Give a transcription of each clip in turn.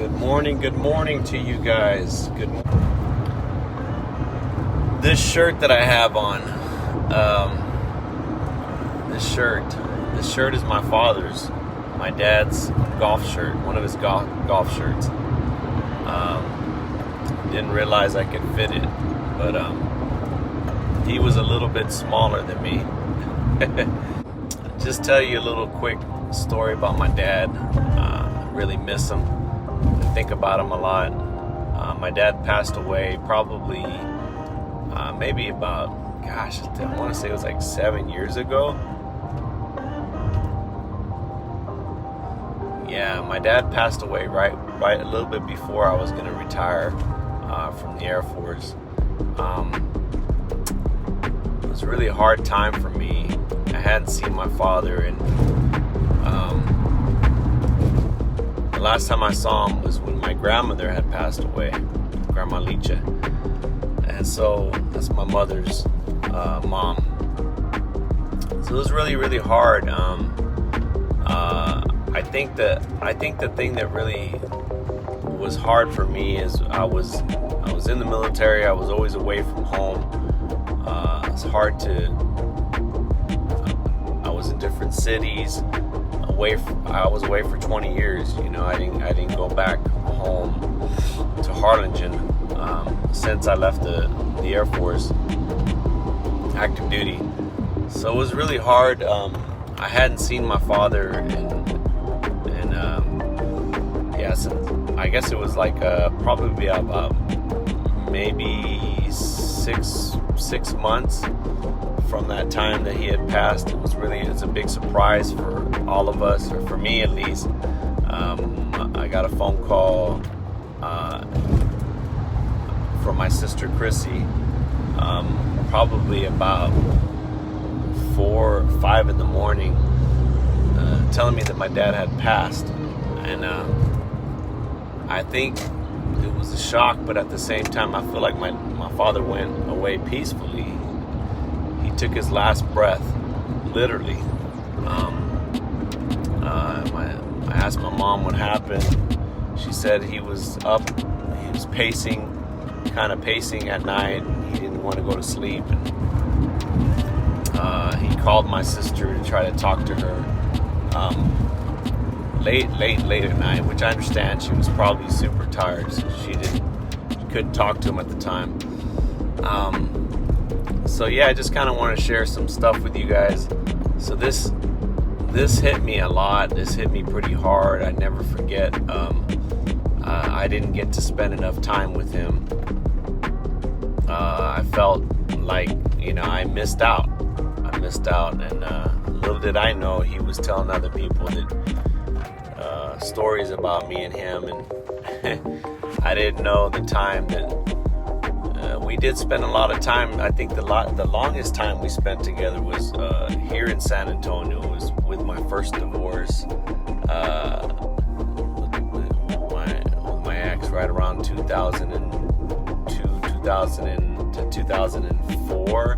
Good morning to you guys. This shirt that I have on, this shirt is my father's, my dad's golf shirt, one of his golf shirts. Didn't realize I could fit it, but he was a little bit smaller than me. Just tell you a little quick story about my dad. Really miss him. I think about him a lot. My dad passed away probably maybe about, I want to say it was like 7 years ago. Yeah, my dad passed away right a little bit before I was going to retire from the Air Force. It was really a hard time for me. I hadn't seen my father, and the last time I saw him was when my grandmother had passed away, Grandma Licha. And so that's my mother's mom. So it was really, really hard. I think the thing that really was hard for me is I was in the military. I was always away from home. It's hard to. I was in different cities. I was away for 20 years. You know, I didn't go back home to Harlingen since I left the Air Force, active duty. So it was really hard. I hadn't seen my father since, I guess it was like probably about maybe six months from that time that he had passed. It's a big surprise for all of us, or for me at least. I got a phone call from my sister Chrissy, probably about 4 or 5 in the morning, telling me that my dad had passed. And I think it was a shock, but at the same time, I feel like my father went away peacefully. He took his last breath, literally. I asked my mom what happened. She said he was up, he was pacing at night. He didn't want to go to sleep. And he called my sister to try to talk to her late at night, which I understand. She was probably super tired, so she couldn't talk to him at the time. So yeah, I just kind of want to share some stuff with you guys. So this hit me a lot. This hit me pretty hard. I never forget. I didn't get to spend enough time with him. I felt like, I missed out. And little did I know he was telling other people that stories about me and him, and I didn't know the time that we did spend a lot of time. I think the longest time we spent together was here in San Antonio. It was with my first divorce, with my ex, right around 2002, 2004.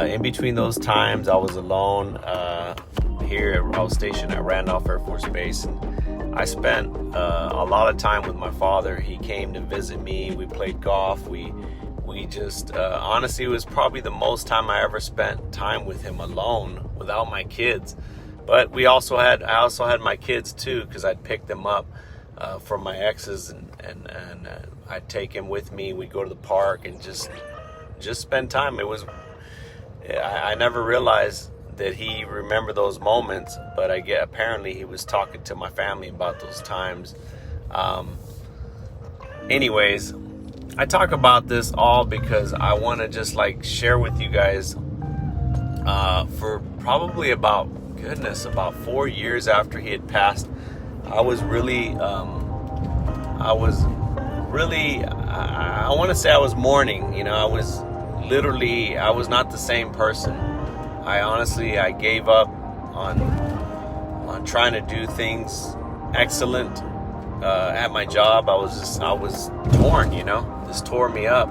In between those times, I was alone. Here, I was stationed at Randolph Air Force Base, and I spent a lot of time with my father. He came to visit me. We played golf. We just honestly, it was probably the most time I ever spent time with him alone without my kids. But I also had my kids too, because I'd pick them up from my exes, and I'd take him with me. We'd go to the park and just spend time. I never realized that he remembered those moments, but apparently he was talking to my family about those times. Anyways, I talk about this all because I want to just share with you guys for probably about 4 years after he had passed. I want to say I was mourning. I was not the same person. I gave up on trying to do things excellent at my job. I was torn. This tore me up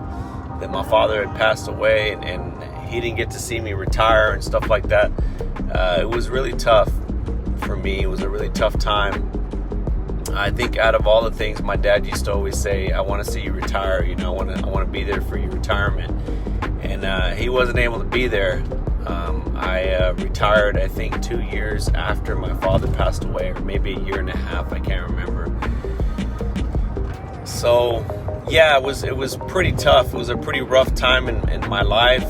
that my father had passed away, and he didn't get to see me retire and stuff like that. It was really tough for me. It was a really tough time. I think out of all the things, my dad used to always say, I want to see you retire. You know, I want to be there for your retirement. And he wasn't able to be there. I retired, I think, 2 years after my father passed away, or maybe a year and a half. I can't remember. So, yeah, it was pretty tough. It was a pretty rough time in my life.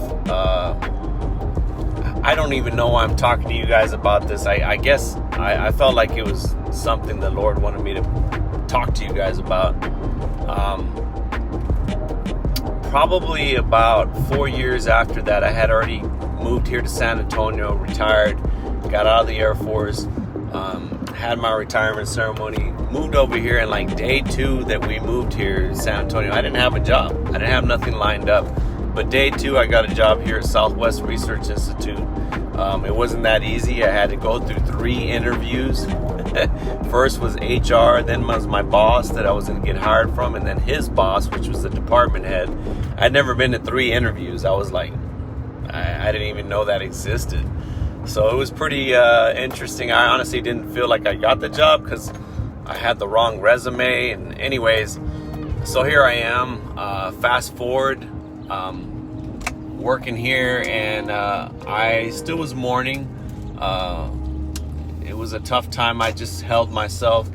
I don't even know why I'm talking to you guys about this. I guess I felt like it was something the Lord wanted me to talk to you guys about. Probably about 4 years after that, I had already moved here to San Antonio, retired, got out of the Air Force, had my retirement ceremony, moved over here, and like day 2 that we moved here to San Antonio, I didn't have a job. I didn't have nothing lined up. But day 2, I got a job here at Southwest Research Institute. It wasn't that easy. I had to go through 3 interviews. First was HR, then was my boss that I was going to get hired from, and then his boss, which was the department head. I'd never been to 3 interviews. I was like, I didn't even know that existed. So it was pretty interesting. I honestly didn't feel like I got the job because I had the wrong resume. And anyways, so here I am. Fast forward, working here, and I still was mourning. It was a tough time. I just held myself.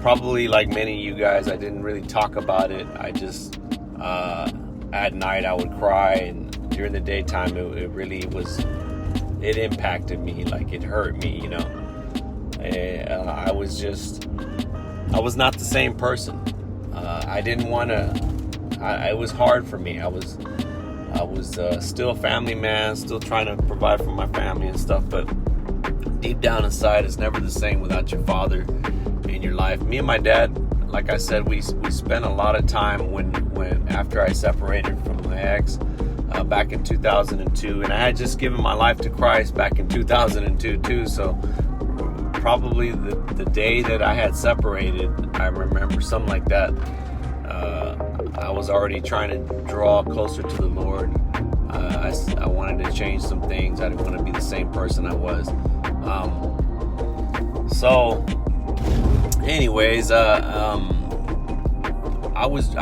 Probably like many of you guys, I didn't really talk about it. I just, at night I would cry, and during the daytime it really was, it impacted me, like it hurt me, you know. I was not the same person. I didn't want to, it was hard for me. I was still a family man, still trying to provide for my family and stuff, but deep down inside, it's never the same without your father in your life. Me and my dad, like I said, we spent a lot of time when after I separated from my ex back in 2002, and I had just given my life to Christ back in 2002 too. So probably the day that I had separated, I remember something like that. I was already trying to draw closer to the Lord. I wanted to change some things. I didn't want to be the same person I was. So anyways, I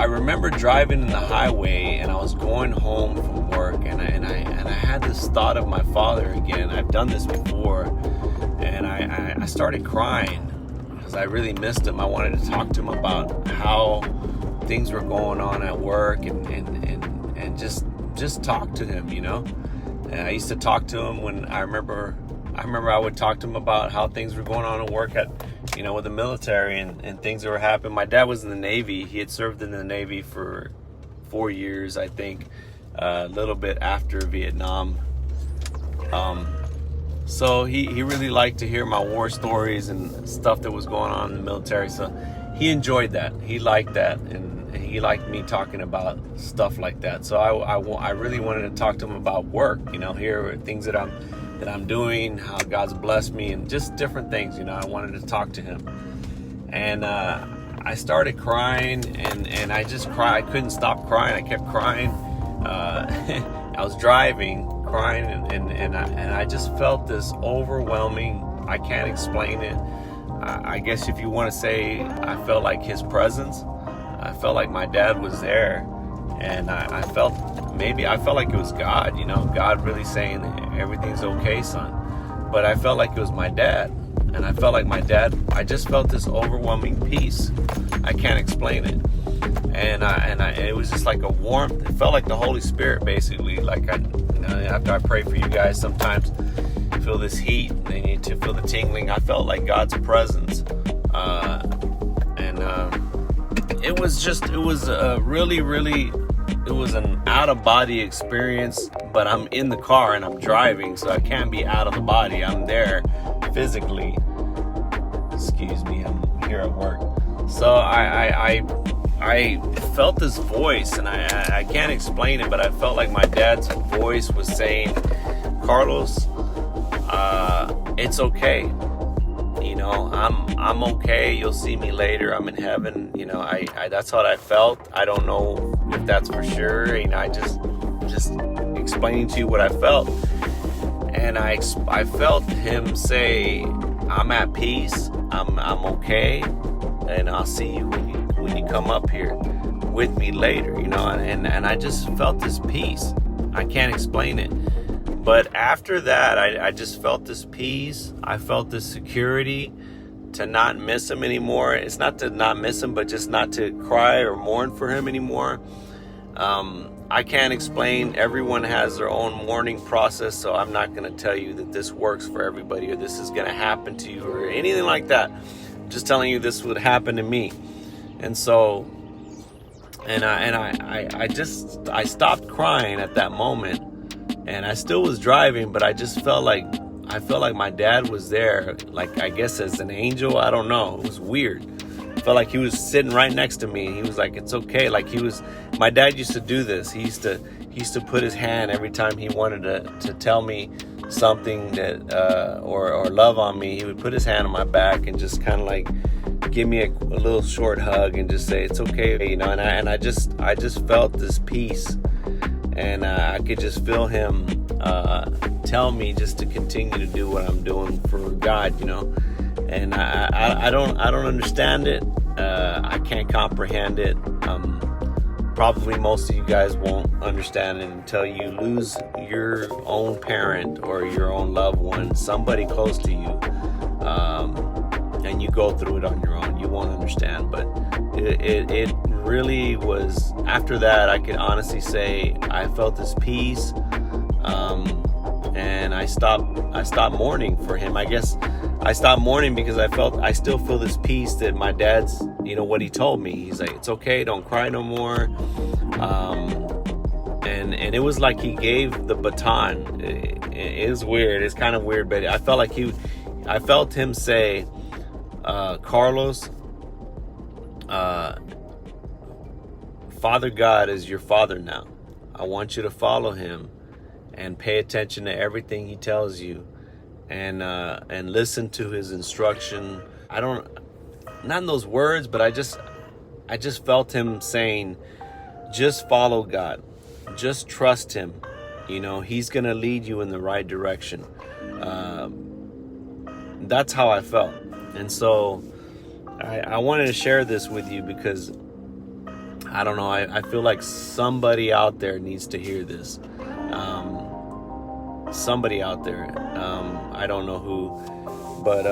remember driving in the highway, and I was going home from work, and I had this thought of my father again. I've done this before, and I started crying because I really missed him. I wanted to talk to him about how things were going on at work, and just talk to him, you know. And I used to talk to him when I remember I would talk to him about how things were going on at work at, you know, with the military and things that were happening. My dad was in the Navy. He had served in the Navy for 4 years, I think, a little bit after Vietnam. So he really liked to hear my war stories and stuff that was going on in the military. So he enjoyed that. He liked that, and he liked me talking about stuff like that. So I really wanted to talk to him about work, you know, hear things that I'm doing, how God's blessed me, and just different things, you know. I wanted to talk to him. And I started crying, and I just cried. I couldn't stop crying. I kept crying. I was driving, crying, and I just felt this overwhelming, I can't explain it. I guess if you want to say, I felt like his presence. I felt like my dad was there, and I felt like it was God, you know, God really saying everything's okay, son. But I felt like it was my dad, and I felt like my dad, I just felt this overwhelming peace. I can't explain it. And it was just like a warmth. It felt like the Holy Spirit, basically. Like after I pray for you guys, sometimes feel this heat, and they need to feel the tingling. I felt like God's presence, it was an out-of-body experience. But I'm in the car and I'm driving, so I can't be out of the body. I'm there physically. Excuse me, I'm here at work. So I felt this voice, and I can't explain it, but I felt like my dad's voice was saying, Carlos, it's okay. You know, I'm okay. You'll see me later. I'm in heaven. You know, I that's what I felt. I don't know if that's for sure. You know, I just explaining to you what I felt. And I felt him say, I'm at peace. I'm okay. and I'll see you when you come up here with me later, you know. And I just felt this peace. I can't explain it. But after that, I just felt this peace. I felt this security to not miss him anymore. It's not to not miss him, but just not to cry or mourn for him anymore. I can't explain. Everyone has their own mourning process, so I'm not going to tell you that this works for everybody or this is going to happen to you or anything like that. I'm just telling you this would happen to me. And so, I stopped crying at that moment, and I still was driving, but I just felt like my dad was there, like, I guess as an angel. I don't know. It was weird. I felt like he was sitting right next to me. He was like, it's okay. Like, my dad used to do this. He used to put his hand every time he wanted to tell me something that, or love on me. He would put his hand on my back and just kind of like give me a little short hug and just say, it's okay, you know. And I just felt this peace, and I could just feel him tell me just to continue to do what I'm doing for God, you know. And I don't understand it. I can't comprehend it. Probably most of you guys won't understand it until you lose your own parent or your own loved one, somebody close to you, and you go through it on your own. You won't understand. But it really was. After that, I can honestly say I felt this peace, and I stopped mourning for him. I guess I stopped mourning because I still feel this peace that my dad's, you know, what he told me. He's like, it's okay, don't cry no more. And it was like he gave the baton. It is weird. It's kind of weird, but I felt him say, Carlos, Father God is your father now. I want you to follow him and pay attention to everything he tells you. And listen to his instruction. Not in those words, but I just felt him saying, just follow God, just trust him. You know, he's gonna lead you in the right direction. That's how I felt. And so I wanted to share this with you because I don't know, I feel like somebody out there needs to hear this. Somebody out there, I don't know who, but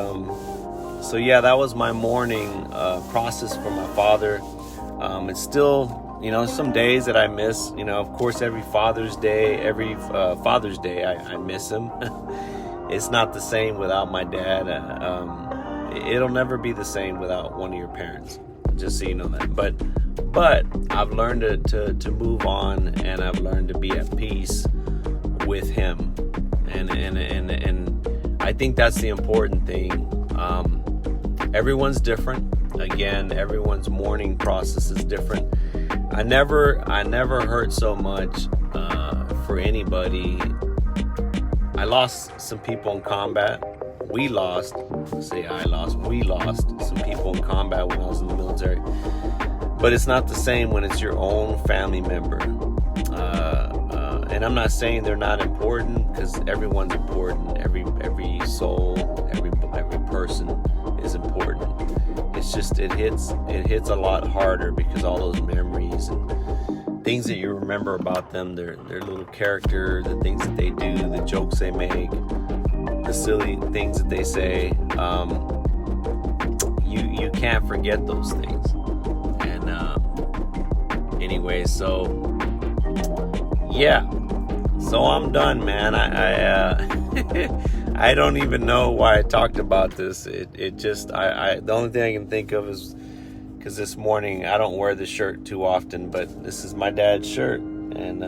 so yeah, that was my mourning process for my father. It's still, you know, some days that I miss, you know, of course, every Father's Day, I miss him. It's not the same without my dad. It'll never be the same without one of your parents, just so you know that. But I've learned to move on, and I've learned to be at peace with him, and I think that's the important thing. Everyone's different. Again, everyone's mourning process is different. I never hurt so much for anybody. I lost some people in combat. We lost some people in combat when I was in the military. But it's not the same when it's your own family member. And I'm not saying they're not important, because everyone's important. Every soul, every person is important. It's just it hits a lot harder because all those memories and things that you remember about them, their little character, the things that they do, the jokes they make, the silly things that they say. You can't forget those things. And anyway, so yeah. So I'm done, man. I don't even know why I talked about this. It just, the only thing I can think of is because this morning I don't wear this shirt too often, but this is my dad's shirt, and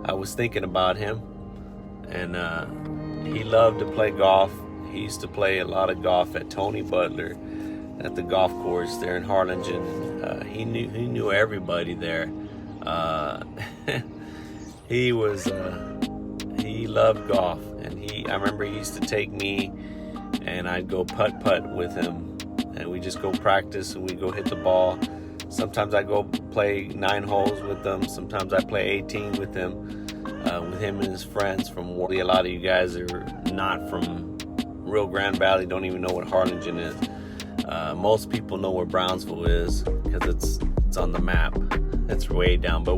I was thinking about him, and he loved to play golf. He used to play a lot of golf at Tony Butler at the golf course there in Harlingen. He knew everybody there. He loved golf, and I remember he used to take me, and I'd go putt with him, and we just go practice, and we go hit the ball. Sometimes I go play 9 holes with them. Sometimes I play 18 with him and his friends from Worley. A lot of you guys are not from Rio Grande Valley, don't even know what Harlingen is. Most people know where Brownsville is because it's on the map. It's way down, but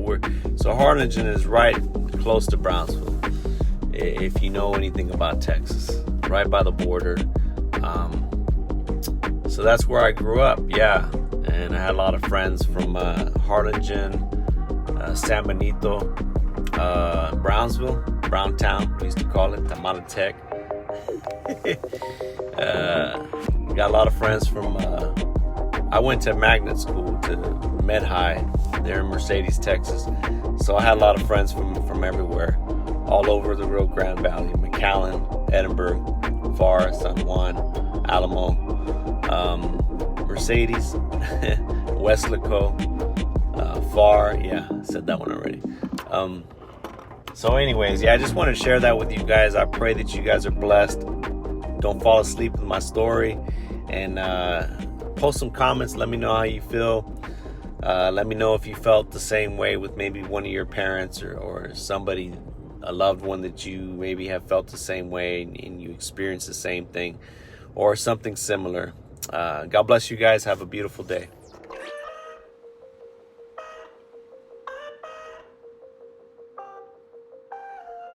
so Harlingen is right close to Brownsville. If you know anything about Texas, right by the border. So that's where I grew up, yeah. And I had a lot of friends from Harlingen, San Benito, Brownsville, Browntown, we used to call it, Tamalotec. Got a lot of friends from, I went to magnet school, to Med High, there in Mercedes, Texas. So I had a lot of friends from everywhere, all over the Rio Grande Valley, McAllen, Edinburgh, Var, San Juan, Alamo, Mercedes, Weslaco, Far, yeah, I said that one already. So anyways, yeah, I just wanted to share that with you guys. I pray that you guys are blessed. Don't fall asleep with my story, and post some comments. Let me know how you feel. Let me know if you felt the same way with maybe one of your parents or somebody, a loved one that you maybe have felt the same way and you experienced the same thing or something similar. God bless you guys. Have a beautiful day.